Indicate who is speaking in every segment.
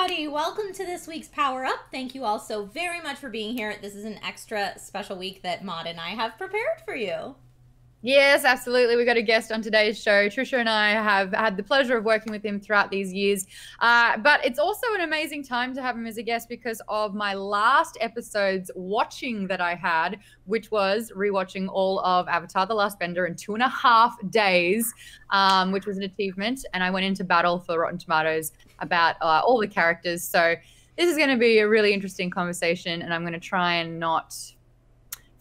Speaker 1: howdy. Welcome to this week's Power Up. Thank you all so very much for being here. This is an extra special week that Maude and I have prepared for you.
Speaker 2: Yes, absolutely. We got a guest on today's show. Trisha and I have had the pleasure of working with him throughout these years. But it's also an amazing time to have him as a guest because of my last episode's watching that I had, which was rewatching all of Avatar the Last Airbender in 2.5 days, which was an achievement. And I went into battle for Rotten Tomatoes about all the characters. So this is going to be a really interesting conversation, and I'm going to try and not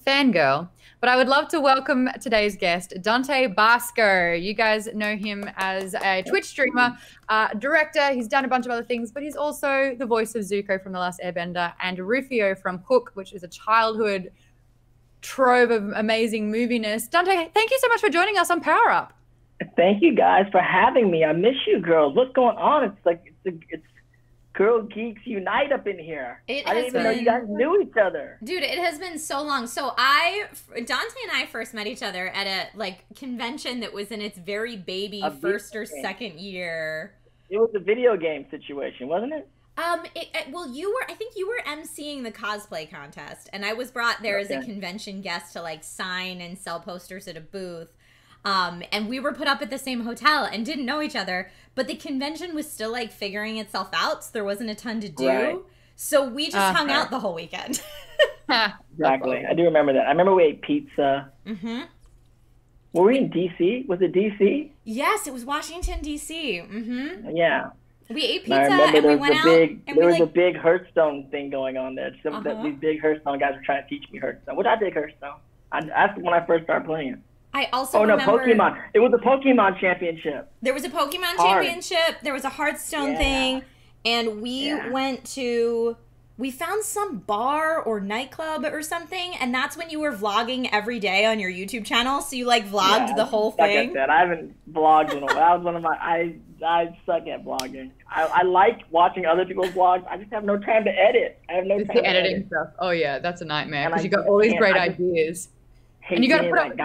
Speaker 2: fangirl. But I would love to welcome today's guest, Dante Basco. You guys know him as a Twitch streamer, director. He's done a bunch of other things, but he's also the voice of Zuko from The Last Airbender and Rufio from Hook, which is a childhood trove of amazing moviness. Dante, thank you so much for joining us on Power Up.
Speaker 3: Thank you guys for having me. I miss you girls. What's going on? It's like it's Girl Geeks Unite up in here. I didn't even know you guys knew each other.
Speaker 1: Dude, it has been so long. So Dante and I first met each other at a convention that was in its very baby first or second year.
Speaker 3: It was a video game situation, wasn't it?
Speaker 1: Well, I think you were emceeing the cosplay contest, and I was brought there as a convention guest to sign and sell posters at a booth. And we were put up at the same hotel and didn't know each other, but the convention was still figuring itself out, so there wasn't a ton to do. Right. So we just hung out the whole weekend.
Speaker 3: Exactly. I do remember that. I remember we ate pizza.
Speaker 1: Mm-hmm.
Speaker 3: Were we in DC? Was it DC?
Speaker 1: Yes, it was Washington, DC. Mm-hmm.
Speaker 3: Yeah.
Speaker 1: We ate pizza and we went out.
Speaker 3: There was a big Hearthstone thing going on there. These big Hearthstone guys were trying to teach me Hearthstone, which I did Hearthstone. That's when I first started playing it.
Speaker 1: I also remember...
Speaker 3: Pokemon. It was a Pokemon championship.
Speaker 1: There was a Pokemon championship. There was a Hearthstone thing. And we we found some bar or nightclub or something. And that's when you were vlogging every day on your YouTube channel. So you vlogged the whole thing.
Speaker 3: Like I said, I haven't vlogged in a while. That was one of my... I suck at vlogging. I like watching other people's vlogs. I just have no time to edit. I have no time to
Speaker 2: editing stuff. Oh, yeah. That's a nightmare because you got all these great ideas. And you got to put up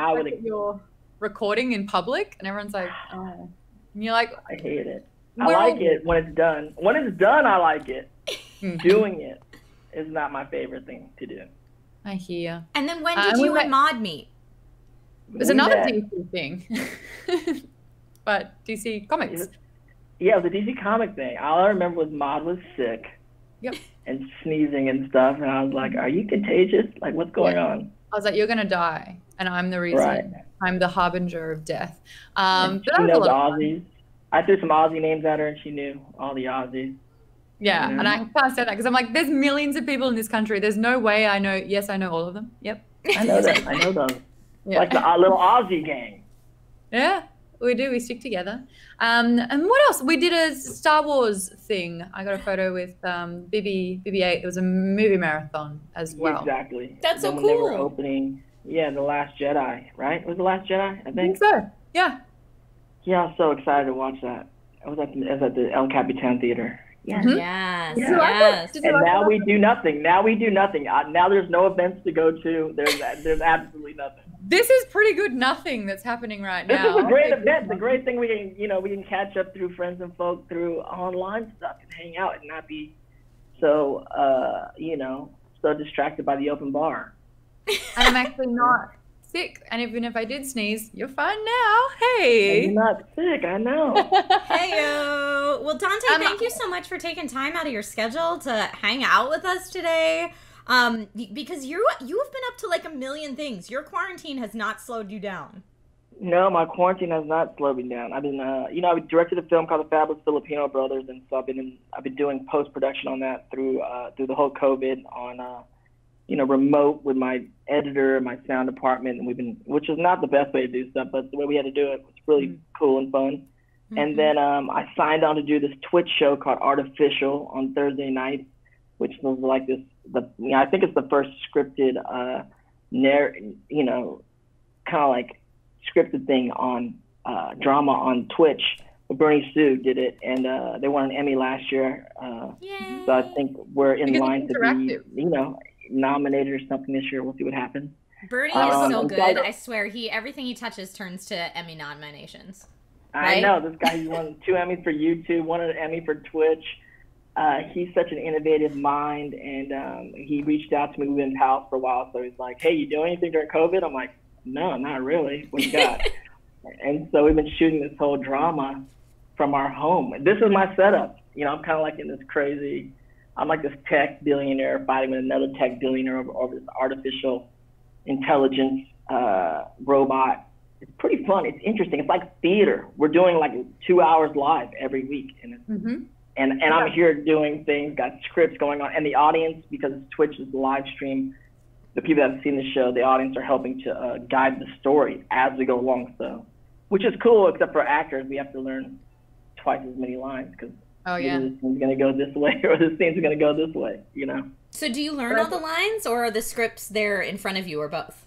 Speaker 2: your recording in public, and everyone's like, oh. And you're like,
Speaker 3: I hate it. I like it when it's done. When it's done, I like it. Doing it is not my favorite thing to do.
Speaker 2: I hear.
Speaker 1: And then when did you and Maude meet?
Speaker 2: There's another DC thing. But DC Comics.
Speaker 3: Yeah, it was a DC comic thing. All I remember was Maude was sick.
Speaker 2: Yep.
Speaker 3: And sneezing and stuff, and I was like, are you contagious? What's going on?
Speaker 2: I was like, you're going to die, and I'm the reason. Right. I'm the harbinger of death. But
Speaker 3: she knows Aussies. I threw some Aussie names at her, and she knew all the Aussies.
Speaker 2: Yeah, and I can't say that because I'm like, there's millions of people in this country. There's no way I know. Yes, I know all of them. Yep.
Speaker 3: I know that. I know those. Yeah. Like the little Aussie gang.
Speaker 2: Yeah, we do. We stick together. And what else? We did a Star Wars thing. I got a photo with BB-8. There was a movie marathon as well.
Speaker 3: Exactly.
Speaker 1: That's so cool.
Speaker 3: They were opening, The Last Jedi, right? Was The Last Jedi, I think?
Speaker 2: So. Yeah.
Speaker 3: Yeah, I was so excited to watch that. I was at the El Capitan Theater.
Speaker 1: Yes. Mm-hmm. Yes.
Speaker 3: And now we do nothing. Now there's no events to go to. There's absolutely nothing.
Speaker 2: This is pretty good nothing that's happening right now.
Speaker 3: This is a great event. The great thing we can catch up through friends and folk through online stuff and hang out and not be so so distracted by the open bar.
Speaker 2: And I'm actually not sick, and even if I did sneeze, you're fine now. Hey.
Speaker 3: You're not sick, I know.
Speaker 1: Heyo. Well, Dante, thank you so much for taking time out of your schedule to hang out with us today. Because you have been up to a million things. Your quarantine has not slowed you down.
Speaker 3: No, my quarantine has not slowed me down. I've been, I directed a film called The Fabulous Filipino Brothers, and so I've been doing post production on that through the whole COVID on remote with my editor, my sound department, and which is not the best way to do stuff, but the way we had to do it was really cool and fun. Mm-hmm. And then I signed on to do this Twitch show called Artificial on Thursday nights, which was I think it's the first scripted, scripted thing on drama on Twitch. Bernie Sue did it, and they won an Emmy last year. So I think we're in line to be, nominated or something this year. We'll see what happens.
Speaker 1: Bernie is so good. I swear, everything he touches turns to Emmy nominations. Right?
Speaker 3: I know this guy. He won 2 Emmys for YouTube, won an Emmy for Twitch. he's such an innovative mind, and he reached out to me. We've been pals for a while, so he's like, "Hey, you doing anything during COVID?" I'm like, "No, not really. What you got?" And so we've been shooting this whole drama from our home. This is my setup. You know, I'm kind of like in this crazy. I'm like this tech billionaire fighting with another tech billionaire over this artificial intelligence robot. It's pretty fun. It's interesting. It's like theater. We're doing like 2 hours live every week, and it's, and I'm here doing things, got scripts going on, and the audience, because Twitch is live stream, the people that have seen the show, the audience are helping to guide the story as we go along. So, which is cool, except for actors, we have to learn twice as many lines because this scene's gonna go this way or this scene's gonna go this way, you know.
Speaker 1: So do you learn all the lines, or are the scripts there in front of you, or both?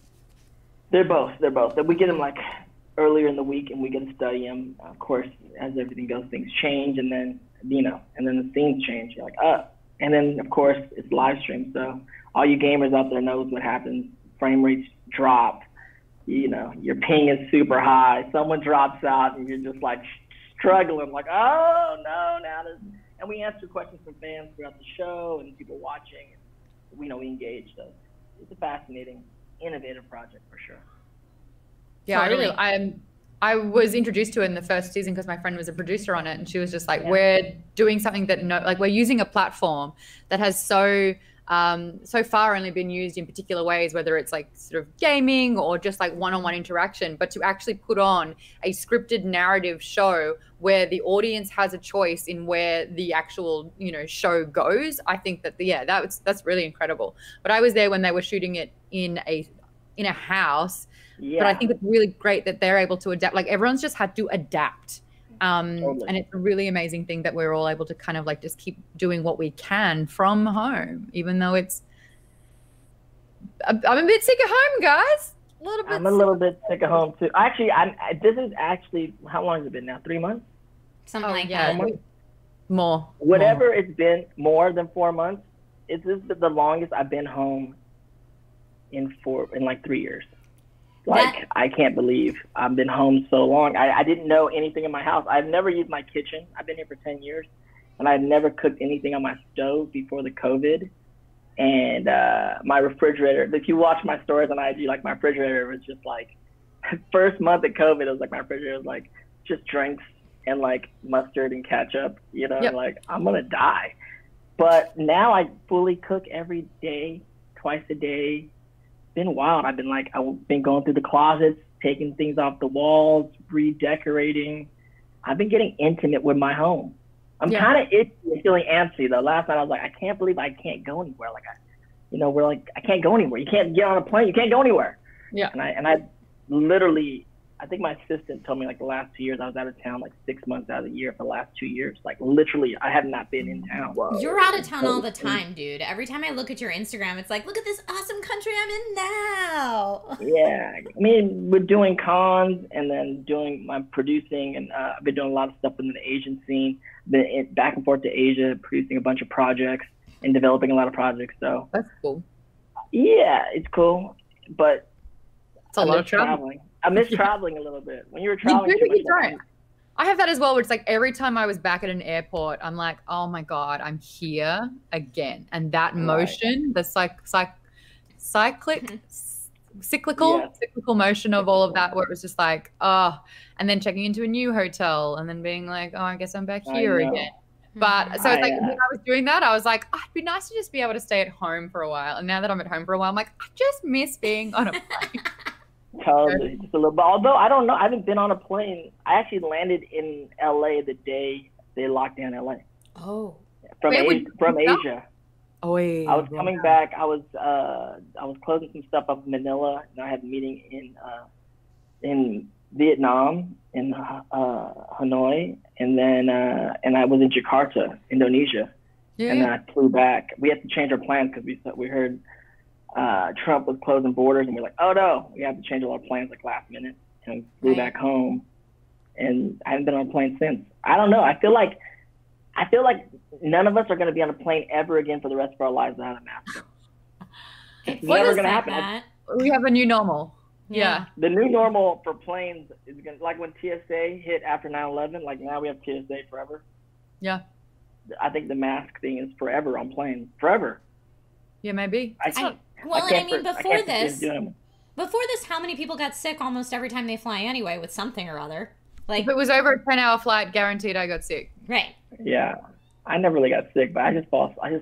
Speaker 1: They're
Speaker 3: both. We get them like earlier in the week, and we get to study them. Of course, as everything goes, things change, and then and then the scenes change. You're like, and then of course it's live stream, so all you gamers out there knows what happens. Frame rates drop. You know, your ping is super high. Someone drops out, and you're just like struggling, like, oh no, now this. And we answer questions from fans throughout the show and people watching. And, we engage. So it's a fascinating, innovative project for sure.
Speaker 2: Yeah, totally. I was introduced to it in the first season because my friend was a producer on it, and she was just like, we're doing something that we're using a platform that has so far only been used in particular ways, whether it's like sort of gaming or just like one-on-one interaction, but to actually put on a scripted narrative show where the audience has a choice in where the actual, show goes. I think that, that's really incredible. But I was there when they were shooting it in a house. Yeah. But I think it's really great that they're able to adapt. Like everyone's just had to adapt. Totally. And it's a really amazing thing that we're all able to kind of like just keep doing what we can from home, even though it's, I'm a bit sick of home, guys.
Speaker 3: I'm a little bit sick of home too. Actually, this is actually, how long has it been now? 3 months?
Speaker 1: Something like that.
Speaker 2: More.
Speaker 3: It's been more than 4 months. This is the longest I've been home in like 3 years. I can't believe I've been home so long. I didn't know anything in my house. I've never used my kitchen. I've been here for 10 years, and I've never cooked anything on my stove before the COVID. And my refrigerator, if you watch my stories on IG, like my refrigerator was just like, first month of COVID, it was like my refrigerator was like just drinks and like mustard and ketchup, like I'm going to die. But now I fully cook every day, twice a day. Been wild. I've been going through the closets, taking things off the walls, redecorating. I've been getting intimate with my home. I'm kind of itchy and feeling antsy though. Last night I was like, I can't believe I can't go anywhere. Like I can't go anywhere. You can't get on a plane. You can't go anywhere. Yeah. And I literally, I think my assistant told me like the last 2 years I was out of town, like 6 months out of the year for the last 2 years. Like literally, I have not been in town.
Speaker 1: You're out of town all the time, dude. Every time I look at your Instagram, it's like, look at this awesome country I'm in now.
Speaker 3: Yeah, I mean, we're doing cons and then my producing, and I've been doing a lot of stuff within the Asian scene. Been back and forth to Asia, producing a bunch of projects and developing a lot of projects. So
Speaker 2: that's cool.
Speaker 3: Yeah, it's cool, but
Speaker 2: it's a lot of traveling.
Speaker 3: I miss traveling a little bit. When you were traveling,
Speaker 2: I have that as well, where it's like every time I was back at an airport, I'm like, oh my God, I'm here again. And that motion, the cyclical motion of all of that, where it was just like, and then checking into a new hotel and then being like, oh, I guess I'm back here again. But so it's like when I was doing that, I was like, it'd be nice to just be able to stay at home for a while. And now that I'm at home for a while, I'm like, I just miss being on a plane.
Speaker 3: Totally, just a little bit. Although I don't know, I haven't been on a plane. I actually landed in LA the day they locked down LA.
Speaker 1: Oh,
Speaker 3: from Asia.
Speaker 2: Oh, wait.
Speaker 3: I was coming back. I was closing some stuff up in Manila, and I had a meeting in Vietnam, in Hanoi, and then and I was in Jakarta, Indonesia, and then I flew back. We had to change our plans because we heard Trump was closing borders, and we're like, oh no, we have to change all our plans like last minute, and flew back home, and I haven't been on a plane since. I don't know. I feel like none of us are going to be on a plane ever again for the rest of our lives without a mask. It's never going to happen.
Speaker 1: Matt?
Speaker 2: We have a new normal. Yeah.
Speaker 3: The new normal for planes is going to, like when TSA hit after 9/11, like now we have TSA forever.
Speaker 2: Yeah.
Speaker 3: I think the mask thing is forever on planes, forever.
Speaker 2: Yeah, maybe.
Speaker 1: Before this, how many people got sick almost every time they fly anyway with something or other? Like,
Speaker 2: if it was over a 10-hour flight, guaranteed I got sick.
Speaker 1: Right.
Speaker 3: Yeah. I never really got sick, but I just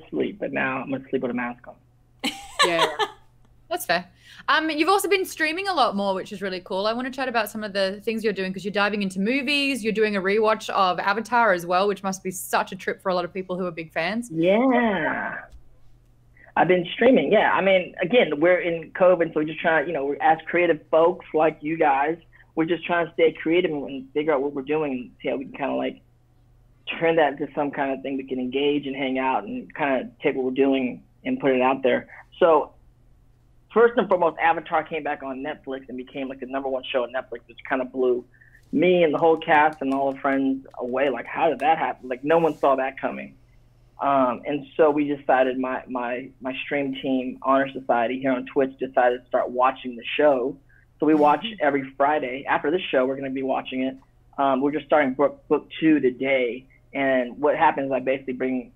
Speaker 3: sleep. But now I'm going to sleep with a mask on.
Speaker 2: Yeah. That's fair. You've also been streaming a lot more, which is really cool. I want to chat about some of the things you're doing because you're diving into movies. You're doing a rewatch of Avatar as well, which must be such a trip for a lot of people who are big fans.
Speaker 3: Yeah. I've been streaming. Yeah. I mean, again, we're in COVID, so we're just trying, we're as creative folks like you guys, we're just trying to stay creative and figure out what we're doing and see how we can kind of like turn that into some kind of thing we can engage and hang out and kind of take what we're doing and put it out there. So first and foremost, Avatar came back on Netflix and became like the #1 show on Netflix, which kind of blew me and the whole cast and all the friends away. Like, how did that happen? Like, no one saw that coming. And so we decided, my stream team, Honor Society here on Twitch, decided to start watching the show. So we watch every Friday. After this show, we're going to be watching it. We're just starting book 2 today. And what happens is I basically bring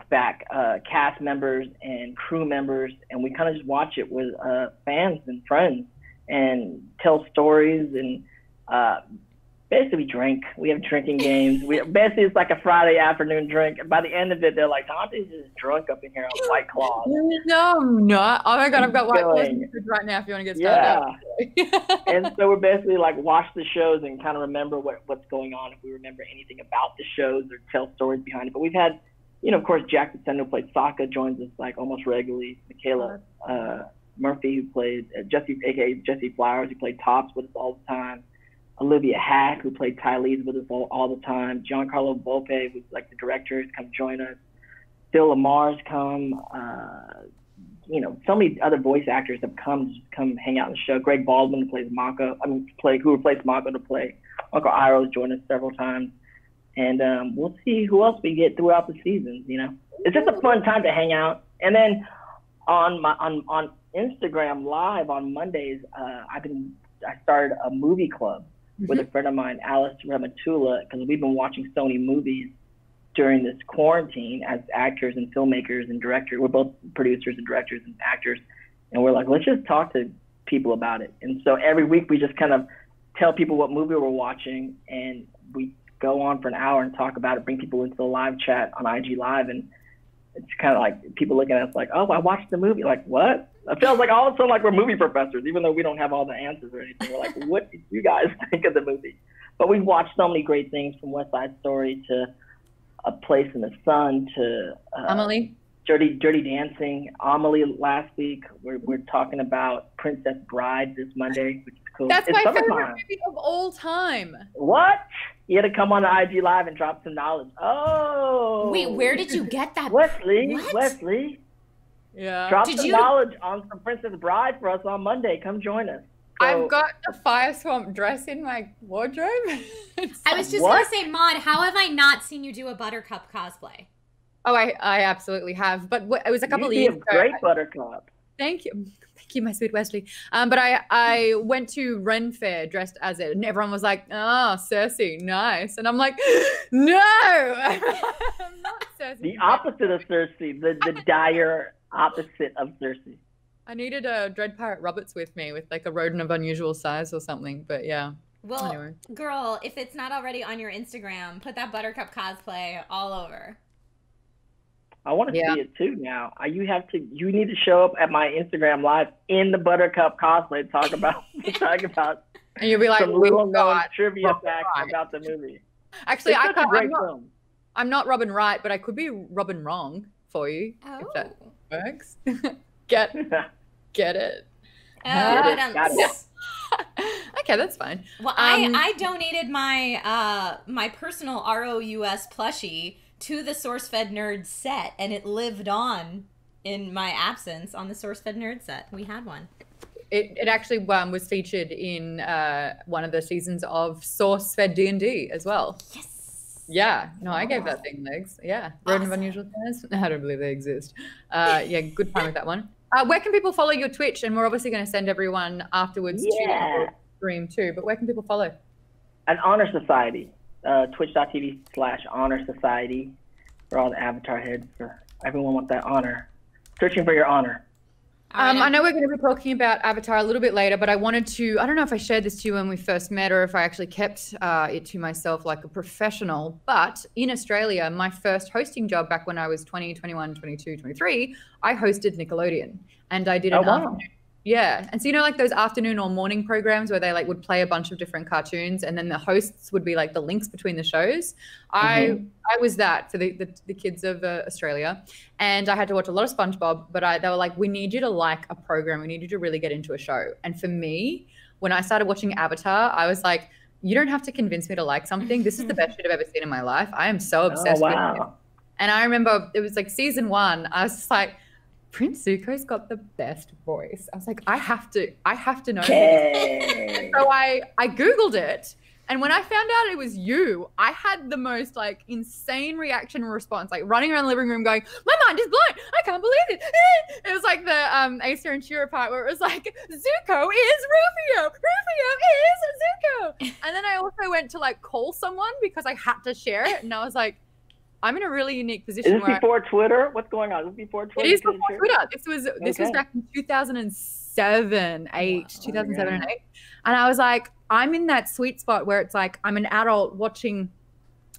Speaker 3: back cast members and crew members, and we kind of just watch it with fans and friends and tell stories and basically we drink. We have drinking games. Basically it's like a Friday afternoon drink. By the end of it, they're like, Dante's just drunk up in here on White Claw.
Speaker 2: No, I'm not. Oh my God, I've got White Claws right now if you want to get started.
Speaker 3: Yeah. And so we're basically like watch the shows and kind of remember what's going on, if we remember anything about the shows or tell stories behind it. But we've had, of course, Jack Descendo, who played Sokka, joins us like almost regularly. Michaela Murphy, who played Jesse, aka Jesse Flowers, who played Tops with us all the time. Olivia Hack, who played Tylese with us all the time. Giancarlo Volpe, who's like the director, has come join us. Phil Lamar's come. So many other voice actors have come hang out in the show. Greg Baldwin, who plays Mako, who replaced Mako to play Uncle Iroh, has joined us several times. And we'll see who else we get throughout the seasons. It's just a fun time to hang out. And then on Instagram Live on Mondays, I started a movie club with a friend of mine, Alice Rematula, because we've been watching so many movies during this quarantine as actors and filmmakers and directors. We're both producers and directors and actors, and we're like, let's just talk to people about it. And so every week we just kind of tell people what movie we're watching, and we go on for an hour and talk about it, bring people into the live chat on IG Live, and it's kind of like people looking at us like, oh, I watched the movie. Like, what? It feels like all of a sudden like we're movie professors, even though we don't have all the answers or anything. We're like, what did you guys think of the movie? But we've watched so many great things, from West Side Story to A Place in the Sun to
Speaker 2: Amelie.
Speaker 3: Dirty Dancing. Amelie last week. We're talking about Princess Bride this Monday, which is cool.
Speaker 2: That's my favorite movie of all time.
Speaker 3: What? You had to come on the IG Live and drop some knowledge. Oh.
Speaker 1: Wait, where did you get that?
Speaker 3: Wesley.
Speaker 2: Yeah.
Speaker 3: Drop some knowledge on some Princess Bride for us on Monday. Come join us. So,
Speaker 2: I've got a Fire Swamp dress in my wardrobe.
Speaker 1: I was just going to say, Maude, how have I not seen you do a Buttercup cosplay?
Speaker 2: Oh, I absolutely have. But it was a couple of years ago.
Speaker 3: Great Buttercup.
Speaker 2: Thank you. Thank you, my sweet Wesley. But I went to Ren Fair dressed as it, and everyone was like, oh, Cersei, nice. And I'm like, no, I'm not Cersei.
Speaker 3: The opposite of Cersei, the dire opposite of Cersei.
Speaker 2: I needed a Dread Pirate Roberts with me with like a rodent of unusual size or something, but yeah.
Speaker 1: Well,
Speaker 2: anyway.
Speaker 1: Girl, if it's not already on your Instagram, put that Buttercup cosplay all over.
Speaker 3: I want to see it too now. You need to show up at my Instagram Live in the Buttercup cosplay, talk about
Speaker 2: and you'll be like,
Speaker 3: some little known trivia facts about the movie.
Speaker 2: Actually, I'm not Robin Wright, but I could be Robin Wrong for you if that works. Get it.
Speaker 3: Got it.
Speaker 2: Okay, that's fine.
Speaker 1: Well, I donated my my personal ROUS plushie to the SourceFed Nerd set, and it lived on in my absence on the SourceFed Nerd set. We had one.
Speaker 2: It actually was featured in one of the seasons of SourceFed D&D as well.
Speaker 1: Yes.
Speaker 2: Yeah. No, I gave that thing legs. Yeah. Rodent of unusual size. I don't believe they exist. Yeah, good time with that one. Where can people follow your Twitch? And we're obviously going to send everyone afterwards to your stream too. But where can people follow?
Speaker 3: An Honor Society. Twitch.tv/Honor Society. for all the Avatar heads. For everyone wants that honor. Searching for your honor.
Speaker 2: I know we're going to be talking about Avatar a little bit later, but I wanted to, I don't know if I shared this to you when we first met or if I actually kept it to myself like a professional, but in Australia, my first hosting job back when I was 20, 21, 22, 23, I hosted Nickelodeon, and I did an afternoon. Yeah. And so, you know, like those afternoon or morning programs where they like would play a bunch of different cartoons and then the hosts would be like the links between the shows. I was that for the kids of Australia, and I had to watch a lot of SpongeBob, but they were like, we need you to like a program. We need you to really get into a show. And for me, when I started watching Avatar, I was like, you don't have to convince me to like something. This is the best shit I've ever seen in my life. I am so obsessed with it. And I remember it was like season 1. I was just like, Prince Zuko's got the best voice. I was like, I have to know.
Speaker 3: Hey.
Speaker 2: So I Googled it. And when I found out it was you, I had the most like insane reaction and response, like running around the living room going, my mind is blown. I can't believe it. It was like the Asa and Shira part where it was like, Zuko is Rufio. Rufio is Zuko. And then I also went to like call someone because I had to share it. And I was like, I'm in a really unique position.
Speaker 3: Is this before Twitter? What's going on? Is this before Twitter?
Speaker 2: It is before Twitter. This was back in 2007, 8. And I was like, I'm in that sweet spot where it's like I'm an adult watching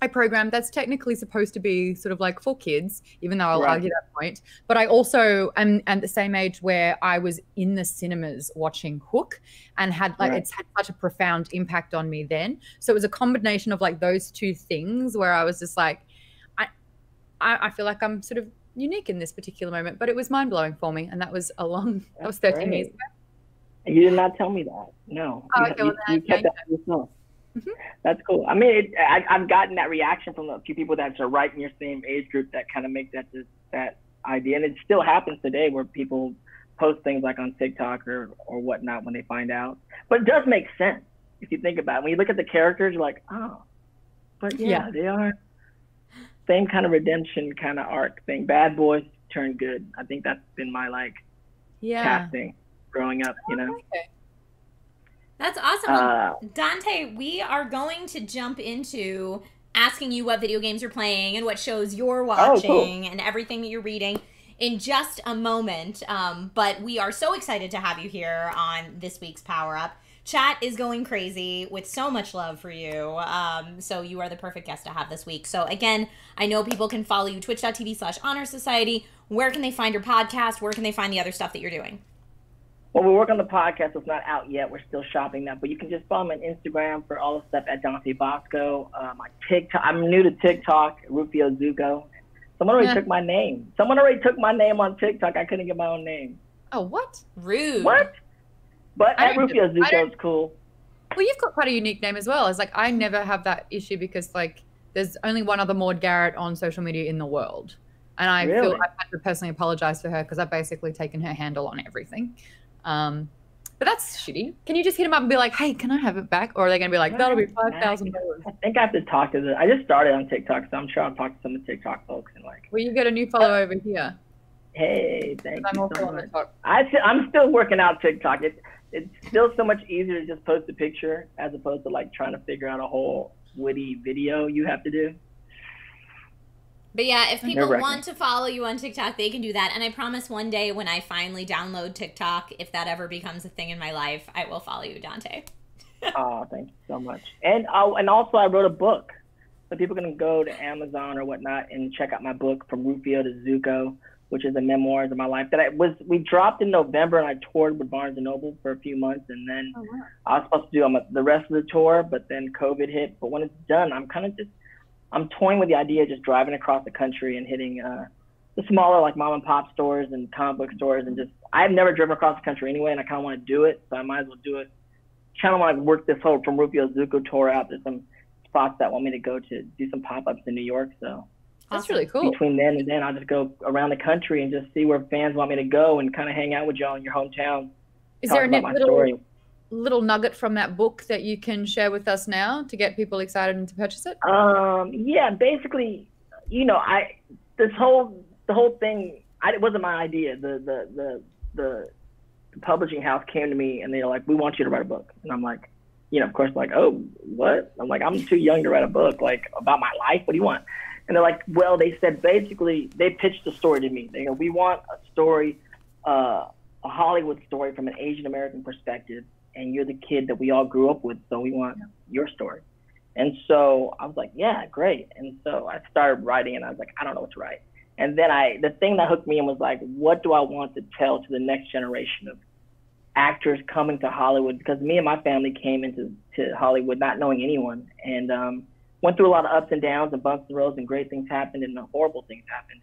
Speaker 2: a program that's technically supposed to be sort of like for kids, even though I'll argue that point. But I also am at the same age where I was in the cinemas watching Hook and had like it's had such a profound impact on me then. So it was a combination of like those two things where I was just like, I feel like I'm sort of unique in this particular moment, but it was mind blowing for me. And that was that was 13 years ago.
Speaker 3: You did not tell me that. No. You kept that to yourself. That's cool. I mean, I've gotten that reaction from a few people that are right in your same age group that kind of make that idea. And it still happens today where people post things like on TikTok or whatnot when they find out. But it does make sense if you think about it. When you look at the characters, you're like, oh, but yeah. They are. Same kind of redemption kind of arc thing. Bad boys turn good. I think that's been my casting growing up, you know.
Speaker 1: Okay. That's awesome. Dante, we are going to jump into asking you what video games you're playing and what shows you're watching and everything that you're reading in just a moment. But we are so excited to have you here on this week's Power Up. Chat is going crazy with so much love for you. So you are the perfect guest to have this week. So again, I know people can follow you, twitch.tv/Honor Society. Where can they find your podcast? Where can they find the other stuff that you're doing?
Speaker 3: Well, we work on the podcast. It's not out yet. We're still shopping that. But you can just follow me on Instagram for all the stuff at Dante Basco. My TikTok. I'm new to TikTok, Rufio Zuko. Someone already took my name. Someone already took my name on TikTok. I couldn't get my own name.
Speaker 2: Oh, what?
Speaker 1: Rude.
Speaker 3: What? But at Rufio Zuko is cool.
Speaker 2: Well, you've got quite a unique name as well. It's like I never have that issue because like there's only one other Maude Garrett on social media in the world. And I feel I've had to personally apologize for her because I've basically taken her handle on everything. But that's shitty. Can you just hit them up and be like, hey, can I have it back? Or are they going to be like, that'll be $5,000?
Speaker 3: I think I have to talk to them. I just started on TikTok, so I'm sure I'll talk to some of the TikTok folks and like.
Speaker 2: Well, you get a new follow over here.
Speaker 3: Hey, thank you so much. I'm still working out TikTok. It's still so much easier to just post a picture as opposed to like trying to figure out a whole witty video you have to do.
Speaker 1: But yeah, if people want to follow you on TikTok, they can do that. And I promise one day when I finally download TikTok, if that ever becomes a thing in my life, I will follow you, Dante.
Speaker 3: Oh, thank you so much. And also I wrote a book. So people can go to Amazon or whatnot and check out my book, From Rufio to Zuko, which is the memoirs of my life. We dropped in November and I toured with Barnes & Noble for a few months. And then I was supposed to do the rest of the tour, but then COVID hit. But when it's done, I'm toying with the idea of just driving across the country and hitting the smaller like mom and pop stores and comic book stores and just I've never driven across the country anyway and I kind of want to do it, so I might as well do it. Kind of want to work this whole From Rufio Zuko tour out. There's some spots that want me to go to do some pop-ups in New York, so
Speaker 2: that's really cool.
Speaker 3: Between then and then I'll just go around the country and just see where fans want me to go and kind of hang out with y'all in your hometown.
Speaker 2: Is there a little nugget from that book that you can share with us now to get people excited and to purchase it?
Speaker 3: Yeah, basically, you know, the whole thing, it wasn't my idea. The publishing house came to me and they were like, we want you to write a book. And I'm like, you know, of course, like, oh, what? I'm like, I'm too young to write a book, like about my life. What do you want? And they're like, well, they said basically they pitched the story to me. They go, we want a story, a Hollywood story from an Asian American perspective, and you're the kid that we all grew up with, so we want your story. And so I was like, yeah, great. And so I started writing, and I was like, I don't know what to write. And then the thing that hooked me in was like, what do I want to tell to the next generation of actors coming to Hollywood? Because me and my family came into Hollywood not knowing anyone, and went through a lot of ups and downs and bumps and roads, and great things happened and horrible things happened.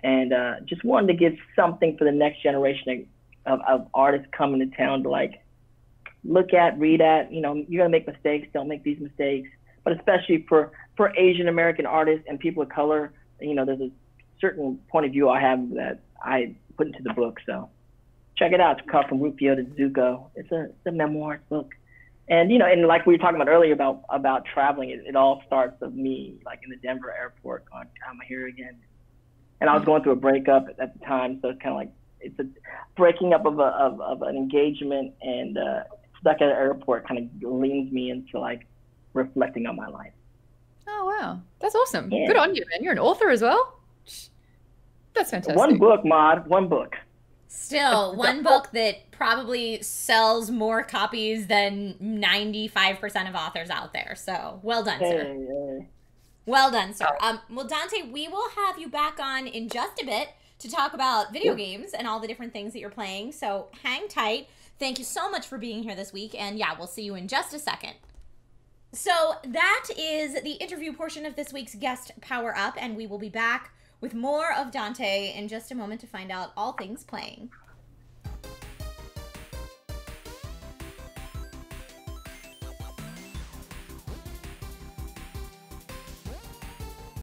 Speaker 3: And just wanted to give something for the next generation of artists coming to town to like look at, read at. You know, you're gonna make mistakes, don't make these mistakes. But especially for Asian American artists and people of color, you know, there's a certain point of view I have that I put into the book. So check it out. It's called From Rufio to Zuko. It's a memoir book. And, you know, and like we were talking about earlier about traveling, it all starts with me, like in the Denver airport going, I'm here again. And I was going through a breakup at the time. So it's kind of like, it's a breaking up of an engagement, and stuck at an airport kind of leans me into like reflecting on my life.
Speaker 2: Oh, wow. That's awesome.
Speaker 3: Yeah.
Speaker 2: Good on you, man. You're an author as well. That's fantastic.
Speaker 3: One book, Maude, one book.
Speaker 1: Still, one book that probably sells more copies than 95% of authors out there. So, well done, sir.
Speaker 3: Hey.
Speaker 1: Well done, sir. Well, Dante, we will have you back on in just a bit to talk about video games and all the different things that you're playing. So, hang tight. Thank you so much for being here this week. And yeah, we'll see you in just a second. So, that is the interview portion of this week's Guest Power Up, and we will be back with more of Dante in just a moment to find out all things playing.